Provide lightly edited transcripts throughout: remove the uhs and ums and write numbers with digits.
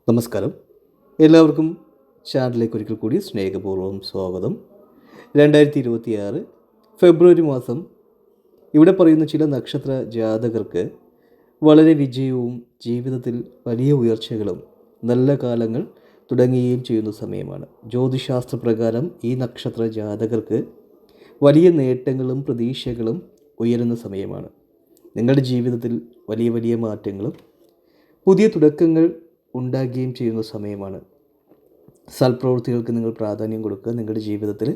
നമസ്കാരം. എല്ലാവർക്കും ചാനലിലേക്ക് ഒരിക്കൽ കൂടി സ്നേഹപൂർവ്വം സ്വാഗതം. 2026 ഫെബ്രുവരി മാസം ഇവിടെ പറയുന്ന ചില നക്ഷത്ര ജാതകർക്ക് വളരെ വിജയവും ജീവിതത്തിൽ വലിയ ഉയർച്ചകളും നല്ല കാലങ്ങൾ തുടങ്ങുകയും ചെയ്യുന്ന സമയമാണ്. ജ്യോതിശാസ്ത്രപ്രകാരം ഈ നക്ഷത്ര ജാതകർക്ക് വലിയ നേട്ടങ്ങളും പ്രതീക്ഷകളും ഉയരുന്ന സമയമാണ്. നിങ്ങളുടെ ജീവിതത്തിൽ വലിയ വലിയ മാറ്റങ്ങളും പുതിയ തുടക്കങ്ങൾ ഉണ്ടാകുകയും ചെയ്യുന്ന സമയമാണ്. സൽപ്രവൃത്തികൾക്ക് നിങ്ങൾ പ്രാധാന്യം കൊടുക്കുക. നിങ്ങളുടെ ജീവിതത്തിൽ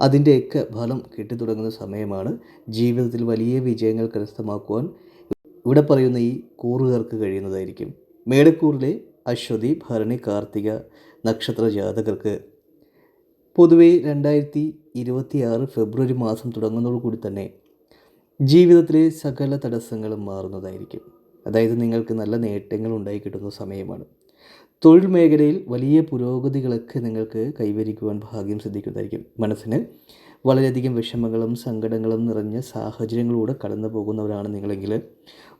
അതിൻ്റെയൊക്കെ ഫലം കിട്ടിത്തുടങ്ങുന്ന സമയമാണ്. ജീവിതത്തിൽ വലിയ വിജയങ്ങൾ കരസ്ഥമാക്കുവാൻ ഇവിടെ പറയുന്ന ഈ കൂറുകാർക്ക് കഴിയുന്നതായിരിക്കും. മേടക്കൂറിലെ അശ്വതി, ഭരണി, കാർത്തിക നക്ഷത്ര ജാതകർക്ക് പൊതുവെ 2026 ഫെബ്രുവരി മാസം തുടങ്ങുന്നതോടുകൂടി തന്നെ ജീവിതത്തിലെ സകല തടസ്സങ്ങളും മാറുന്നതായിരിക്കും. അതായത് നിങ്ങൾക്ക് നല്ല നേട്ടങ്ങൾ ഉണ്ടായി കിട്ടുന്ന സമയമാണ്. തൊഴിൽ മേഖലയിൽ വലിയ പുരോഗതികളൊക്കെ നിങ്ങൾക്ക് കൈവരിക്കുവാൻ ഭാഗ്യം സിദ്ധിക്കുന്നതായിരിക്കും. മനസ്സിന് വളരെയധികം വിഷമങ്ങളും സങ്കടങ്ങളും നിറഞ്ഞ സാഹചര്യങ്ങളിലൂടെ കടന്നു പോകുന്നവരാണ് നിങ്ങളെങ്കിൽ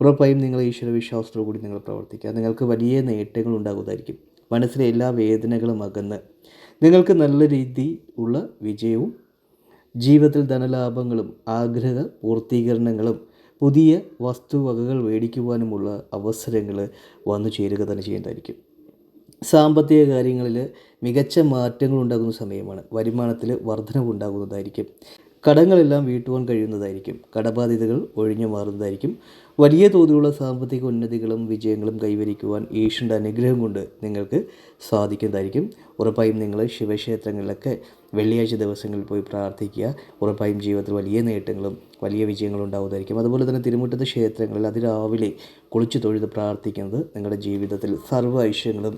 ഉറപ്പായും നിങ്ങൾ ഈശ്വരവിശ്വാസത്തോടു കൂടി നിങ്ങൾ പ്രവർത്തിക്കുക. നിങ്ങൾക്ക് വലിയ നേട്ടങ്ങൾ ഉണ്ടാകുന്നതായിരിക്കും. മനസ്സിലെ എല്ലാ വേദനകളും അകന്ന് നിങ്ങൾക്ക് നല്ല രീതിയിലുള്ള വിജയവും ജീവിതത്തിൽ ധനലാഭങ്ങളും ആഗ്രഹ പൂർത്തീകരണങ്ങളും പുതിയ വസ്തുവകകൾ മേടിക്കുവാനുമുള്ള അവസരങ്ങൾ വന്നു ചേരുക തന്നെ ചെയ്യുന്നതായിരിക്കും. സാമ്പത്തിക കാര്യങ്ങളിൽ മികച്ച മാറ്റങ്ങൾ ഉണ്ടാകുന്ന സമയമാണ്. വരുമാനത്തിൽ വർധനവുണ്ടാകുന്നതായിരിക്കും. കടങ്ങളെല്ലാം വീട്ടുവാൻ കഴിയുന്നതായിരിക്കും. കടബാധ്യതകൾ ഒഴിഞ്ഞു മാറുന്നതായിരിക്കും. വലിയ തോതിലുള്ള സാമ്പത്തിക ഉന്നതികളും വിജയങ്ങളും കൈവരിക്കുവാൻ ഈശ്വരൻ്റെ അനുഗ്രഹം കൊണ്ട് നിങ്ങൾക്ക് സാധിക്കുന്നതായിരിക്കും. ഉറപ്പായും നിങ്ങൾ ശിവക്ഷേത്രങ്ങളിലൊക്കെ വെള്ളിയാഴ്ച ദിവസങ്ങളിൽ പോയി പ്രാർത്ഥിക്കുക. ഉറപ്പായും ജീവിതത്തിൽ വലിയ നേട്ടങ്ങളും വലിയ വിജയങ്ങളും ഉണ്ടാകുന്നതായിരിക്കും. അതുപോലെ തന്നെ തിരുമുറ്റത്ത് ക്ഷേത്രങ്ങളിൽ അതിരാവിലെ കുളിച്ചു തൊഴുത് പ്രാർത്ഥിക്കുന്നത് നിങ്ങളുടെ ജീവിതത്തിൽ സർവ്വ ഐശ്വര്യങ്ങളും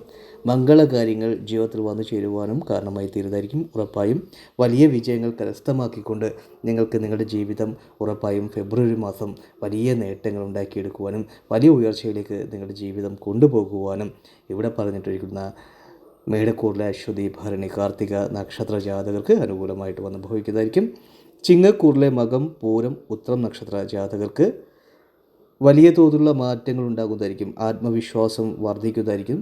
മംഗളകാര്യങ്ങൾ ജീവിതത്തിൽ വന്നു ചേരുവാനും കാരണമായി തീരുന്നതായിരിക്കും. ഉറപ്പായും വലിയ വിജയങ്ങൾ കരസ്ഥമാക്കിക്കൊണ്ട് നിങ്ങൾക്ക് നിങ്ങളുടെ ജീവിതം ഉറപ്പായും ഫെബ്രുവരി മാസം വലിയ നേട്ടങ്ങൾ ഉണ്ടാക്കിയെടുക്കുവാനും വലിയ ഉയർച്ചയിലേക്ക് നിങ്ങളുടെ ജീവിതം കൊണ്ടുപോകുവാനും ഇവിടെ പറഞ്ഞിട്ടിരിക്കുന്ന മേടക്കൂറിലെ അശ്വതി, ഭരണി, കാർത്തിക നക്ഷത്ര ജാതകർക്ക് അനുകൂലമായിട്ട് വന്ന് ഭവിക്കുന്നതായിരിക്കും. ചിങ്ങക്കൂറിലെ മകം, പൂരം, ഉത്രം നക്ഷത്ര ജാതകർക്ക് വലിയ തോതിലുള്ള മാറ്റങ്ങൾ ഉണ്ടാകുന്നതായിരിക്കും. ആത്മവിശ്വാസം വർദ്ധിക്കുന്നതായിരിക്കും.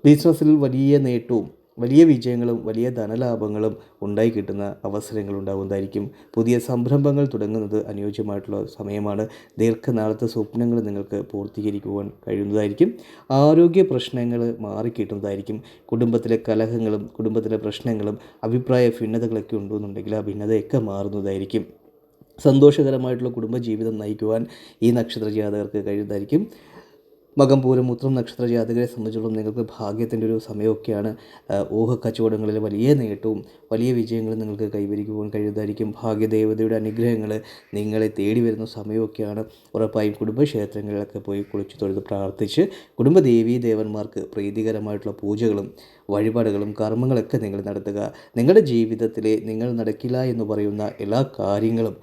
ബിസിനസ്സിൽ വലിയ നേട്ടവും വലിയ വിജയങ്ങളും വലിയ ധനലാഭങ്ങളും ഉണ്ടായി കിട്ടുന്ന അവസരങ്ങൾ ഉണ്ടാകുന്നതായിരിക്കും. പുതിയ സംരംഭങ്ങൾ തുടങ്ങുന്നത് അനുയോജ്യമായിട്ടുള്ള സമയമാണ്. ദീർഘനാളത്തെ സ്വപ്നങ്ങൾ നിങ്ങൾക്ക് പൂർത്തീകരിക്കുവാൻ കഴിയുന്നതായിരിക്കും. ആരോഗ്യ പ്രശ്നങ്ങൾ മാറിക്കിട്ടുന്നതായിരിക്കും. കുടുംബത്തിലെ കലഹങ്ങളും കുടുംബത്തിലെ പ്രശ്നങ്ങളും അഭിപ്രായ ഭിന്നതകളൊക്കെ ഉണ്ടെന്നുണ്ടെങ്കിൽ ആ ഭിന്നതയൊക്കെ മാറുന്നതായിരിക്കും. സന്തോഷകരമായിട്ടുള്ള കുടുംബജീവിതം നയിക്കുവാൻ ഈ നക്ഷത്ര ജാതകർക്ക് കഴിയുന്നതായിരിക്കും. മകം, പൂരം, ഉത്രം നക്ഷത്ര ജാതകരെ സംബന്ധിച്ചിടത്തോളം നിങ്ങൾക്ക് ഭാഗ്യത്തിൻ്റെ ഒരു സമയമൊക്കെയാണ്. ഊഹക്കച്ചവടങ്ങളിൽ വലിയ നേട്ടവും വലിയ വിജയങ്ങളും നിങ്ങൾക്ക് കൈവരിക്കുവാൻ കഴിയുന്നതായിരിക്കും. ഭാഗ്യദേവതയുടെ അനുഗ്രഹങ്ങൾ നിങ്ങളെ തേടി വരുന്ന സമയമൊക്കെയാണ്. ഉറപ്പായും കുടുംബക്ഷേത്രങ്ങളിലൊക്കെ പോയി കുളിച്ചു തൊഴുത് പ്രാർത്ഥിച്ച് കുടുംബദേവീ ദേവന്മാർക്ക് പ്രീതികരമായിട്ടുള്ള പൂജകളും വഴിപാടുകളും കർമ്മങ്ങളൊക്കെ നിങ്ങൾ നടത്തുക. നിങ്ങളുടെ ജീവിതത്തിലെ നിങ്ങൾ നടക്കില്ല എന്ന് പറയുന്ന എല്ലാ കാര്യങ്ങളും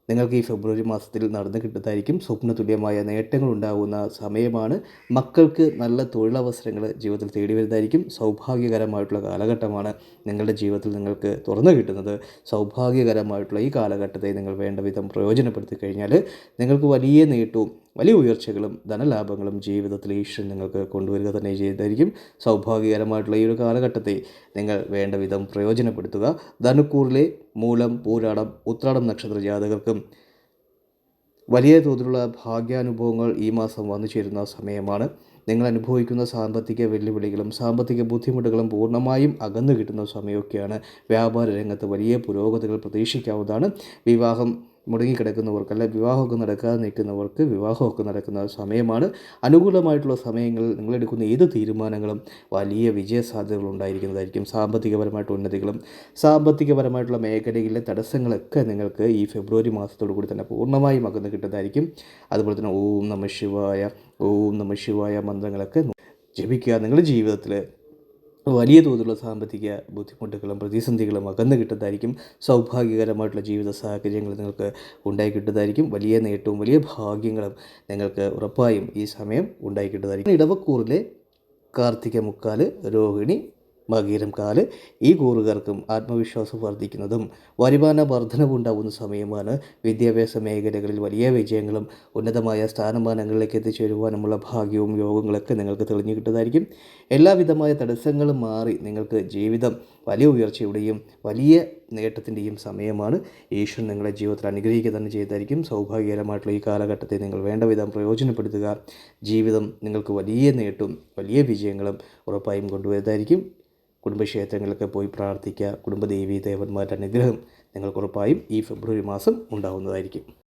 നിങ്ങൾക്ക് ഈ ഫെബ്രുവരി മാസത്തിൽ നടന്നു കിട്ടുന്നതായിരിക്കും. സ്വപ്നതുല്യമായ നേട്ടങ്ങൾ ഉണ്ടാകുന്ന സമയമാണ്. മക്കൾക്ക് നല്ല തൊഴിലവസരങ്ങൾ ജീവിതത്തിൽ തേടി വരുന്നതായിരിക്കും. സൗഭാഗ്യകരമായിട്ടുള്ള കാലഘട്ടമാണ് നിങ്ങളുടെ ജീവിതത്തിൽ നിങ്ങൾക്ക് തുറന്നു കിട്ടുന്നത്. സൗഭാഗ്യകരമായിട്ടുള്ള ഈ കാലഘട്ടത്തെ നിങ്ങൾ വേണ്ട വിധം പ്രയോജനപ്പെടുത്തി കഴിഞ്ഞാൽ നിങ്ങൾക്ക് വലിയ നേട്ടവും വലിയ ഉയർച്ചകളും ധനലാഭങ്ങളും ജീവിതത്തിൽ ഈശ്വരൻ നിങ്ങൾക്ക് കൊണ്ടുവരിക തന്നെ ചെയ്തായിരിക്കും. സൗഭാഗ്യകരമായിട്ടുള്ള ഈ ഒരു കാലഘട്ടത്തെ നിങ്ങൾ വേണ്ട വിധം പ്രയോജനപ്പെടുത്തുക. ധനുക്കൂറിലെ മൂലം, പൂരാടം, ഉത്രാടം നക്ഷത്ര ജാതകർക്കും വലിയ തോതിലുള്ള ഭാഗ്യാനുഭവങ്ങൾ ഈ മാസം വന്നു ചേരുന്ന സമയമാണ്. നിങ്ങൾ അനുഭവിക്കുന്ന സാമ്പത്തിക വെല്ലുവിളികളും സാമ്പത്തിക ബുദ്ധിമുട്ടുകളും പൂർണ്ണമായും അകന്നു കിട്ടുന്ന സമയമൊക്കെയാണ്. വ്യാപാര രംഗത്ത് വലിയ പുരോഗതികൾ പ്രതീക്ഷിക്കാവുന്നതാണ്. വിവാഹം മുടങ്ങിക്കിടക്കുന്നവർക്ക് അല്ല വിവാഹമൊക്കെ നടക്കാതെ നിൽക്കുന്നവർക്ക് വിവാഹമൊക്കെ നടക്കുന്ന സമയമാണ്. അനുകൂലമായിട്ടുള്ള സമയങ്ങളിൽ നിങ്ങളെടുക്കുന്ന ഏത് തീരുമാനങ്ങളും വലിയ വിജയസാധ്യതകൾ ഉണ്ടായിരിക്കുന്നതായിരിക്കും. സാമ്പത്തികപരമായിട്ട് ഉന്നതികളും സാമ്പത്തികപരമായിട്ടുള്ള മേഖലയിലെ തടസ്സങ്ങളൊക്കെ നിങ്ങൾക്ക് ഈ ഫെബ്രുവരി മാസത്തോടു കൂടി തന്നെ പൂർണ്ണമായും അകന്ന് കിട്ടുന്നതായിരിക്കും. അതുപോലെ തന്നെ ഓം നമഃ ശിവായ, ഓം നമഃ ശിവായ മന്ത്രങ്ങളൊക്കെ ജപിക്കുക. നിങ്ങളുടെ ജീവിതത്തിൽ വലിയ തോതിലുള്ള സാമ്പത്തിക ബുദ്ധിമുട്ടുകളും പ്രതിസന്ധികളും അകന്നു കിട്ടുന്നതായിരിക്കും. സൗഭാഗ്യകരമായിട്ടുള്ള ജീവിത സാഹചര്യങ്ങൾ നിങ്ങൾക്ക് ഉണ്ടായി കിട്ടുന്നതായിരിക്കും. വലിയ നേട്ടവും വലിയ ഭാഗ്യങ്ങളും നിങ്ങൾക്ക് ഉറപ്പായും ഈ സമയം ഉണ്ടായി കിട്ടുന്നതായിരിക്കും. ഇടവക്കൂറിലെ കാർത്തിക മുക്കാല്, രോഹിണി, മകീരം കാല് ഈ കൂറുകാർക്കും ആത്മവിശ്വാസം വർദ്ധിക്കുന്നതും വരുമാന വർധനവുണ്ടാകുന്ന സമയമാണ്. വിദ്യാഭ്യാസ മേഖലകളിൽ വലിയ വിജയങ്ങളും ഉന്നതമായ സ്ഥാനമാനങ്ങളിലേക്ക് എത്തിച്ചേരുവാനുമുള്ള ഭാഗ്യവും യോഗങ്ങളൊക്കെ നിങ്ങൾക്ക് തെളിഞ്ഞു കിട്ടുന്നതായിരിക്കും. എല്ലാവിധമായ തടസ്സങ്ങളും മാറി നിങ്ങൾക്ക് ജീവിതം വലിയ ഉയർച്ചയുടെയും വലിയ നേട്ടത്തിൻ്റെയും സമയമാണ്. ഈശ്വരൻ നിങ്ങളെ ജീവിതത്തിൽ അനുഗ്രഹിക്കുക തന്നെ ചെയ്തായിരിക്കും. സൗഭാഗ്യകരമായിട്ടുള്ള ഈ കാലഘട്ടത്തെ നിങ്ങൾ വേണ്ട വിധം പ്രയോജനപ്പെടുത്തുക. ജീവിതം നിങ്ങൾക്ക് വലിയ നേട്ടവും വലിയ വിജയങ്ങളും ഉറപ്പായും കൊണ്ടുവരുന്നതായിരിക്കും. കുടുംബക്ഷേത്രങ്ങളിലൊക്കെ പോയി പ്രാർത്ഥിക്കുക. കുടുംബദേവീ ദേവന്മാരുടെ അനുഗ്രഹം നിങ്ങൾക്ക് ഉറപ്പായും ഈ ഫെബ്രുവരി മാസം ഉണ്ടാകുന്നതായിരിക്കും.